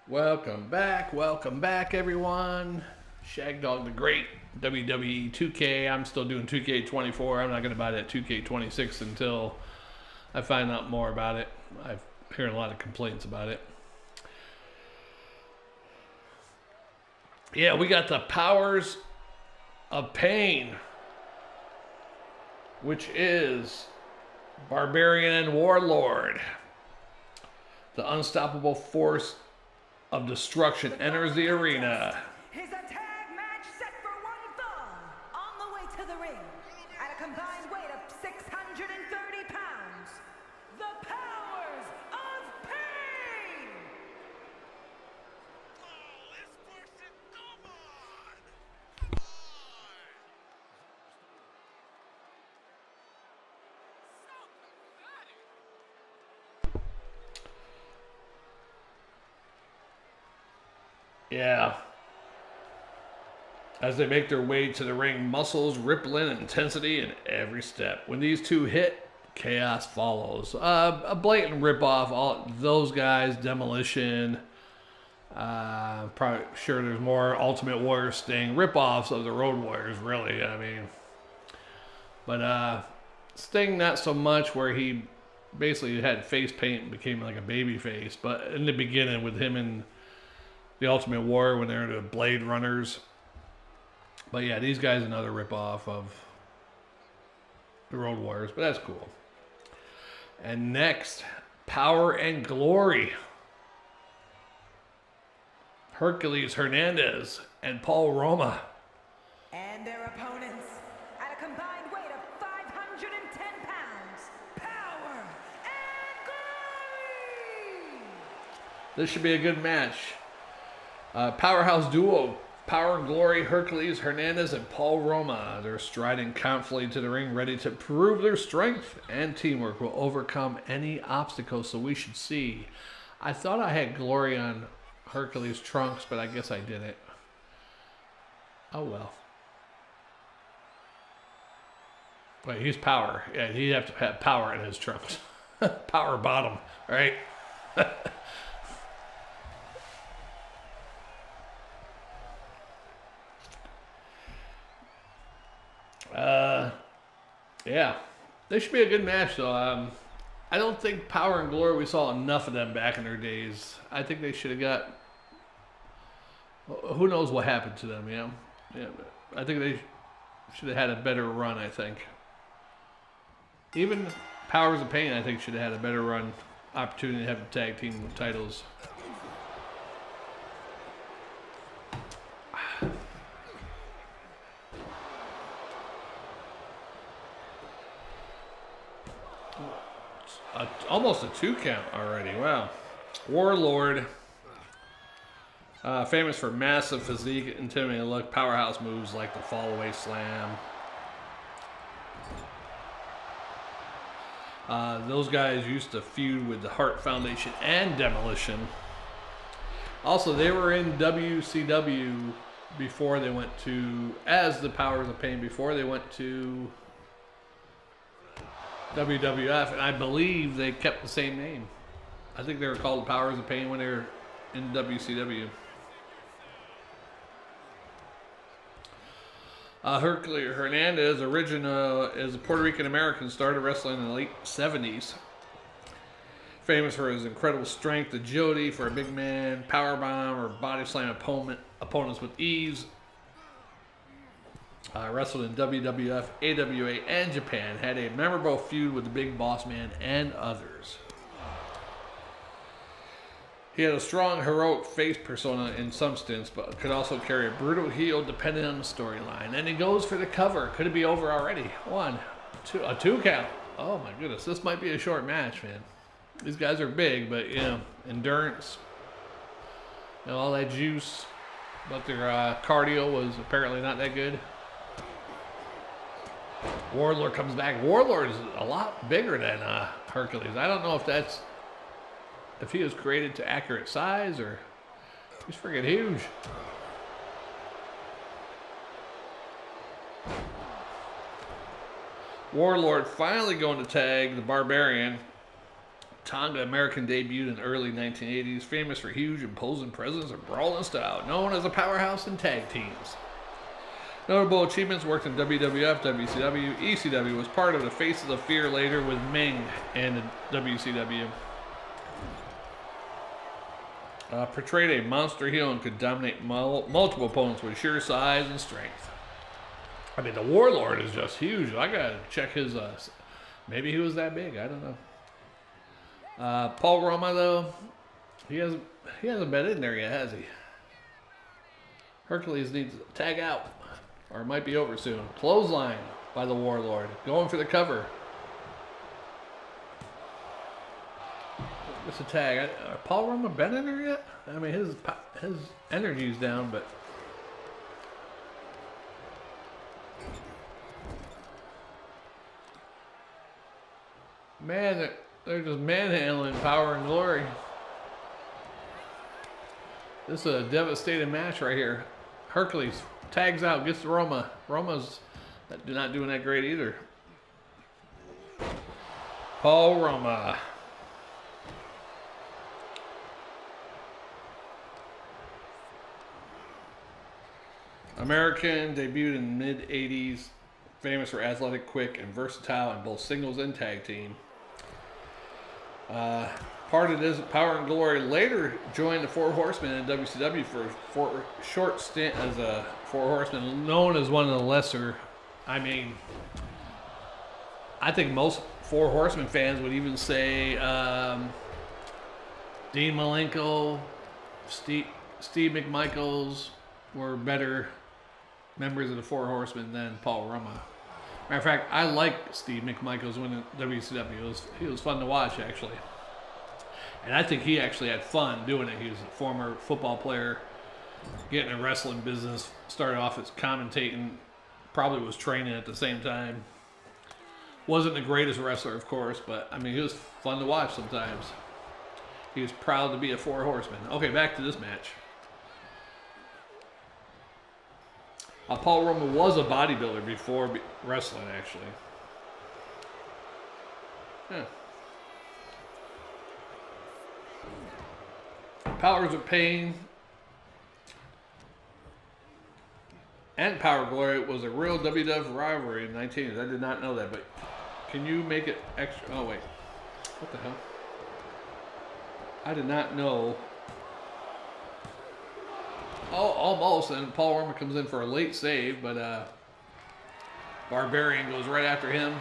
Welcome back, everyone. Shagdog the Great, WWE2K. I'm still doing 2K24. I'm not going to buy that 2K26 until I find out more about it. I've heard a lot of complaints about it. Yeah, we got the Powers of Pain, which is Barbarian and Warlord. The unstoppable force of destruction enters the arena. Here's a tag match set for one fall. On the way to the ring, at a combined weight of 630 pounds, the Powers of Pain! Oh, this person, come on! So pathetic! Yeah. As they make their way to the ring, muscles rippling intensity in every step. When these two hit, chaos follows. A blatant ripoff. All those guys, Demolition. Probably sure there's more Ultimate Warrior Sting ripoffs of the Road Warriors. Really, I mean, but Sting not so much. Where he basically had face paint and became like a baby face. But in the beginning, with him and the Ultimate Warrior when they're the Blade Runners. But yeah, these guys another ripoff of the Road Warriors, but that's cool. And next, Power and Glory. Hercules, Hernandez, and Paul Roma. And their opponents, at a combined weight of 510 pounds, Power and Glory! This should be a good match. Powerhouse duo, Power and Glory, Hercules, Hernandez, and Paul Roma. They're striding confidently to the ring, ready to prove their strength and teamwork will overcome any obstacles, so we should see. I thought I had Glory on Hercules' trunks, but I guess I didn't. Oh well. Wait, he's Power. Yeah, he'd have to have Power in his trunks. Power bottom, right? Yeah, this should be a good match, though. I don't think Power and Glory, we saw enough of them back in their days. I think they should have got. Who knows what happened to them, you know? Yeah, but I think they should have had a better run, I think. Even Powers of Pain, I think, should have had a better run. Opportunity to have the tag team titles. Almost a 2 count already. Wow. Warlord. Famous for massive physique, intimidating look, powerhouse moves like the fallaway slam. Those guys used to feud with the Hart Foundation and Demolition. Also, they were in WCW before they went to, as the Powers of Pain, before they went to WWF, and I believe they kept the same name. I think they were called Powers of Pain when they were in WCW. Hercules Hernandez, original is a Puerto Rican American, started wrestling in the late 70s. Famous for his incredible strength, agility for a big man, powerbomb or body slam opponents with ease. Wrestled in WWF, AWA, and Japan. Had a memorable feud with the Big Boss Man and others. He had a strong, heroic face persona in some stints, but could also carry a brutal heel depending on the storyline. And he goes for the cover. Could it be over already? 1, 2, a 2 count. Oh my goodness, this might be a short match, man. These guys are big, but you know, endurance, you know, all that juice, but their cardio was apparently not that good. Warlord comes back. Warlord is a lot bigger than Hercules. I don't know if he was created to accurate size or he's freaking huge. Warlord finally going to tag the Barbarian Tonga American debuted in the early 1980s, famous for huge imposing presence and brawling style, known as a powerhouse in tag teams. Notable achievements: worked in WWF, WCW, ECW, was part of the Faces of Fear later with Ming and the WCW. Portrayed a monster heel and could dominate multiple opponents with sheer size and strength. I mean, the Warlord is just huge. I gotta check his. Maybe he was that big. I don't know. Paul Roma, though, he hasn't been in there yet, has he? Hercules needs to tag out, or it might be over soon. Clothesline by the Warlord, going for the cover. It's a tag. Paul Roma been in there yet? I mean, his energy's down, but man, they're just manhandling Power and Glory. This is a devastating match right here. Hercules tags out, gets to Roma. Roma's not doing that great either. Paul Roma. American, debuted in the mid-80s, famous for athletic, quick, and versatile in both singles and tag team. Part of this Power and Glory, later joined the Four Horsemen in WCW for a short stint as a Four Horsemen, known as one of the lesser. I mean, I think most Four Horsemen fans would even say Dean Malenko, Steve McMichaels were better members of the Four Horsemen than Paul Roma. Matter of fact, I like Steve McMichaels when in WCW. He was fun to watch, actually. And I think he actually had fun doing it. He was a former football player, getting in wrestling business, started off as commentating, probably was training at the same time. Wasn't the greatest wrestler, of course, but I mean, he was fun to watch sometimes. He was proud to be a Four Horseman. Okay, back to this match. Paul Roma was a bodybuilder before wrestling, actually. Yeah. Powers of Pain and Power Glory was a real WWF rivalry in the 1980s. I did not know that, but can you make it extra? Oh, wait. What the hell? I did not know. Oh, almost. And Paul Roma comes in for a late save, but Barbarian goes right after him.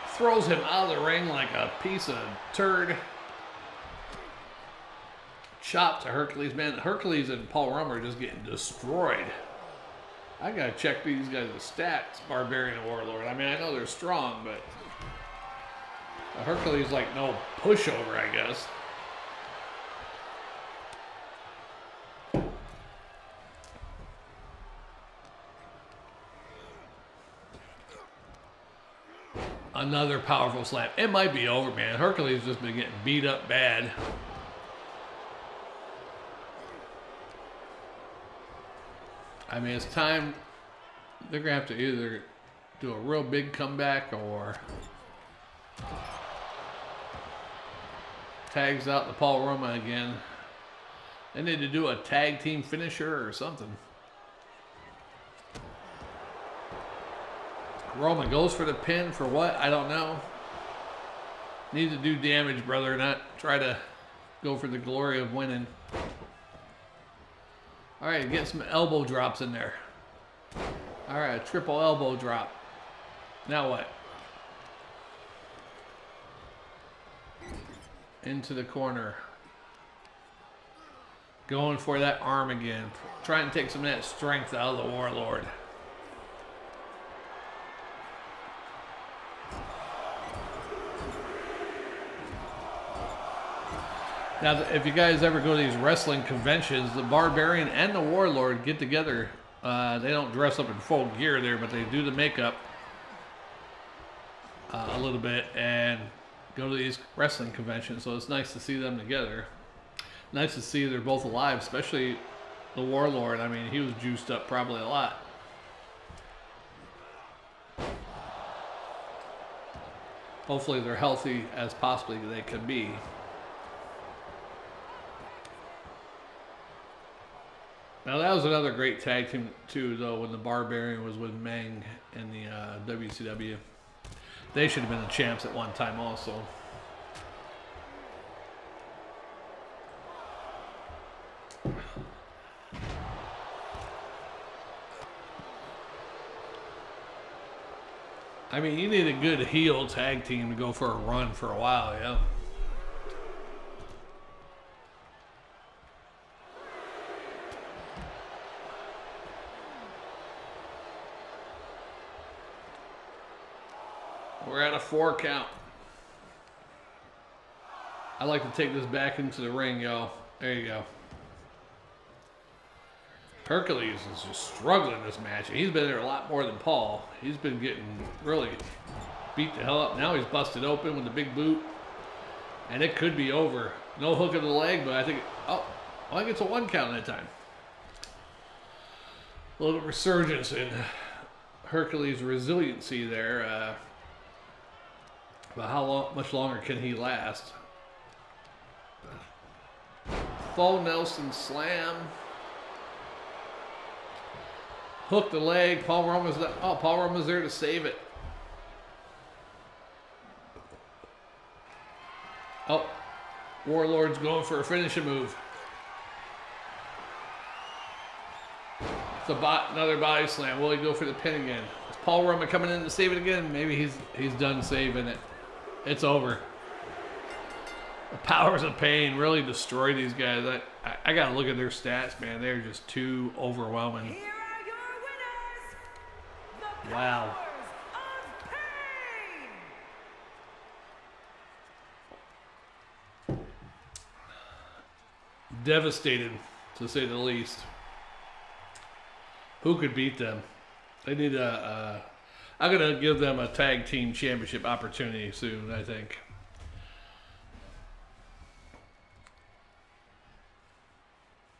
Throws him out of the ring like a piece of turd. Chop to Hercules. Man, Hercules and Paul Roma are just getting destroyed. I gotta check these guys' stats, Barbarian and Warlord. I mean, I know they're strong, but Hercules like no pushover, I guess. Another powerful slam. It might be over, man. Hercules just been getting beat up bad. I mean, it's time. They're going to have to either do a real big comeback or tags out the Paul Roma again. They need to do a tag team finisher or something. Roma goes for the pin for what? I don't know. Need to do damage, brother, not try to go for the glory of winning. All right, get some elbow drops in there. All right, a triple elbow drop. Now what? Into the corner. Going for that arm again. Trying to take some of that strength out of the Warlord. Now, if you guys ever go to these wrestling conventions, the Barbarian and the Warlord get together. They don't dress up in full gear there, but they do the makeup a little bit and go to these wrestling conventions. So it's nice to see them together. Nice to see they're both alive, especially the Warlord. I mean, he was juiced up probably a lot. Hopefully they're healthy as possibly they can be. Now that was another great tag team too, though, when the Barbarian was with Meng in the WCW. They should have been the champs at one time also. I mean, you need a good heel tag team to go for a run for a while, yeah. We're at a 4 count. I like to take this back into the ring, yo. There you go. Hercules is just struggling this match. He's been there a lot more than Paul. He's been getting really beat the hell up. Now he's busted open with the big boot. And it could be over. No hook of the leg, but I think... Oh, I think it's a 1 count that time. A little resurgence in Hercules' resiliency there. But how much longer can he last? Full Nelson slam. Hook the leg. Paul Roma's there to save it. Oh, Warlord's going for a finishing move. It's another body slam. Will he go for the pin again? Is Paul Roma coming in to save it again? Maybe he's done saving it. It's over. The powers of pain really destroy these guys. I gotta look at their stats, man. They're just too overwhelming. Here are your winners, the Wow. Powers of Pain. Devastated, to say the least. Who could beat them? They need I'm going to give them a tag team championship opportunity soon, I think.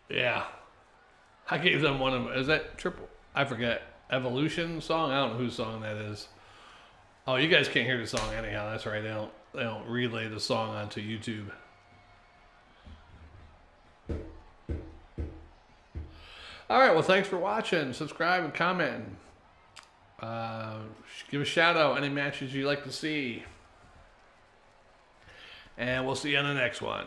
Yeah. I gave them one of them. Is that triple? I forget. Evolution song? I don't know whose song that is. Oh, you guys can't hear the song anyhow. That's right. They don't relay the song onto YouTube. All right. Well, thanks for watching. Subscribe and comment. Give a shout out any matches you'd like to see. And we'll see you on the next one.